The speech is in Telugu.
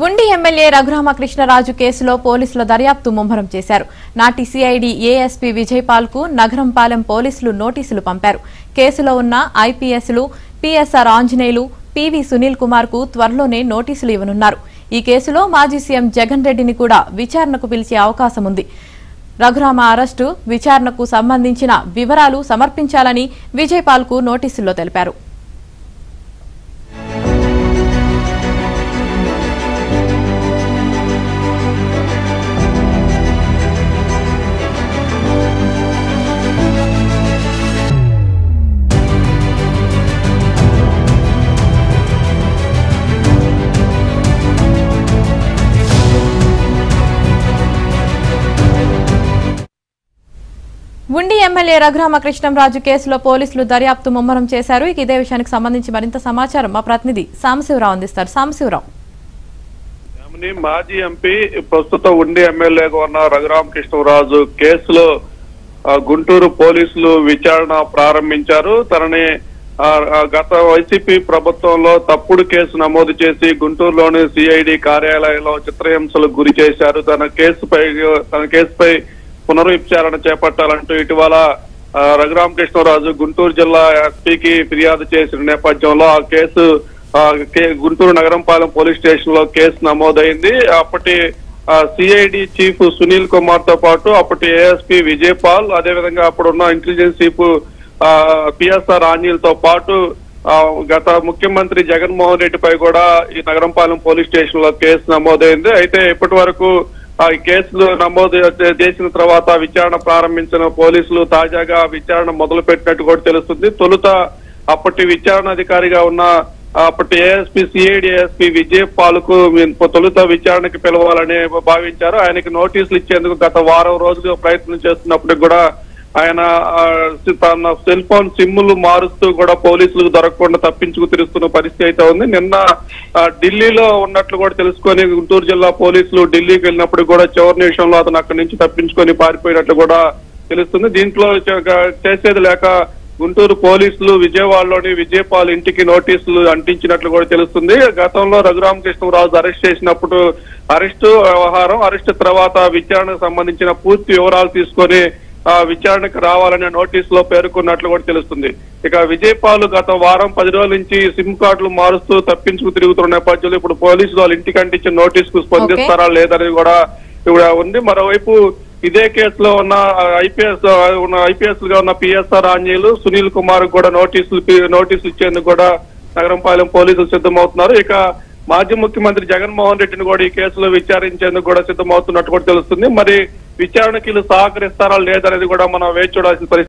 ఉండి ఎమ్మెల్యే రఘురామకృష్ణరాజు కేసులో పోలీసుల దర్యాప్తు ముమ్మరం చేశారు. నాటి సిఐడి ఏఎస్పీ విజయపాల్ కు నగరంపాలెం పోలీసులు నోటీసులు పంపారు. కేసులో ఉన్న ఐపీఎస్లు పిఎస్ఆర్ ఆంజనేయులు, పివి సునీల్ కుమార్ కు త్వరలోనే నోటీసులు ఇవ్వనున్నారు. ఈ కేసులో మాజీ సీఎం జగన్ రెడ్డిని కూడా విచారణకు పిలిచే అవకాశం ఉంది. రఘురామ అరెస్టు విచారణకు సంబంధించిన వివరాలు సమర్పించాలని విజయపాల్ కు నోటీసుల్లో తెలిపారు. ఉండి ఎమ్మెల్యే రఘురామకృష్ణరాజు కేసులో పోలీసులు దర్యాప్తు ముమ్మరం చేశారు. ఇదే విషయానికి సంబంధించి మరింత సమాచారం మా ప్రతినిధి సాంబశివరావు అందిస్తారు. సాంబశివరావు, మాజీ ఎంపీ ప్రస్తుత ఉండి ఎమ్మెల్యేగా ఉన్న రఘురామకృష్ణరాజు కేసులో గుంటూరు పోలీసులు విచారణ ప్రారంభించారు. తనని గత వైసీపీ ప్రభుత్వంలో తప్పుడు కేసు నమోదు చేసి గుంటూరులోని సిఐడి కార్యాలయంలో చిత్రహింసలకు గురి చేశారు. తన కేసుపై పునర్విచారణ చేపట్టాలంటూ ఇటీవల రఘురామకృష్ణరాజు గుంటూరు జిల్లా ఎస్పీకి ఫిర్యాదు చేసిన నేపథ్యంలో ఆ case Guntur Nagarampalem police station లో కేసు నమోదైంది. అప్పటి సిఐడి చీఫ్ సునీల్ కుమార్ తో పాటు అప్పటి ఏఎస్పీ విజయపాల్, అదేవిధంగా అప్పుడున్న ఇంటెలిజెన్స్ చీఫ్ పిఎస్ఆర్ ఆంజనేయులతో పాటు గత ముఖ్యమంత్రి జగన్మోహన్ రెడ్డిపై కూడా ఈ నగరంపాలెం పోలీస్ స్టేషన్ లో కేసు నమోదైంది. అయితే ఇప్పటి వరకు ఈ కేసులు నమోదు చేసిన తర్వాత విచారణ ప్రారంభించిన పోలీసులు తాజాగా విచారణ మొదలు పెట్టినట్టు కూడా తెలుస్తుంది. తొలుత అప్పటి విచారణ అధికారిగా ఉన్న అప్పటి ఏఎస్పీ సిఐడి ఏఎస్పీ విజయపాల్ కు తొలుత విచారణకి పిలవాలని భావించారు. ఆయనకి నోటీసులు ఇచ్చేందుకు గత వారం రోజులు ప్రయత్నం చేస్తున్నప్పటికి కూడా ఆయన తన సెల్ ఫోన్ సిమ్ములు మారుస్తూ కూడా పోలీసులకు దొరకకుండా తప్పించుకు తిరుగుతున్న పరిస్థితి అయితే ఉంది. నిన్న ఢిల్లీలో ఉన్నట్లు కూడా తెలుసుకొని గుంటూరు జిల్లా పోలీసులు ఢిల్లీకి వెళ్ళినప్పుడు కూడా చివరి నిమిషంలో అతను అక్కడి నుంచి తప్పించుకొని పారిపోయినట్లు కూడా తెలుస్తుంది. దీంట్లో చేసేది లేక గుంటూరు పోలీసులు విజయవాడలోని విజయపాల్ ఇంటికి నోటీసులు అంటించినట్లు కూడా తెలుస్తుంది. గతంలో రఘురామకృష్ణరాజు అరెస్ట్ చేసినప్పుడు అరెస్టు వ్యవహారం, అరెస్టు తర్వాత విచారణకు సంబంధించిన పూర్తి వివరాలు తీసుకొని విచారణకు రావాలనే నోటీసులో పేర్కొన్నట్లు కూడా తెలుస్తుంది. ఇక విజయపాల్ గత వారం 10 రోజుల నుంచి సిమ్ కార్డులు మారుస్తూ తప్పించుకు తిరుగుతున్న నేపథ్యంలో ఇప్పుడు పోలీసులు వాళ్ళ ఇంటికి అంటించిన నోటీసుకు స్పందిస్తారా లేదని కూడా ఇప్పుడు ఉంది. మరోవైపు ఇదే కేసులో ఉన్న ఐపీఎస్ గా ఉన్న పిఎస్ఆర్ ఆంజనేయులు, సునీల్ కుమార్ కూడా నోటీసులు ఇచ్చేందుకు కూడా నగరంపాలెం పోలీసులు సిద్ధమవుతున్నారు. ఇక మాజీ ముఖ్యమంత్రి జగన్మోహన్ రెడ్డిని కూడా ఈ కేసులో విచారించేందుకు కూడా సిద్ధమవుతున్నట్టు కూడా తెలుస్తుంది. మరి విచారణకి సహకరిస్తారా లేదనేది కూడా మనం వేచి చూడాల్సిన పరిస్థితి.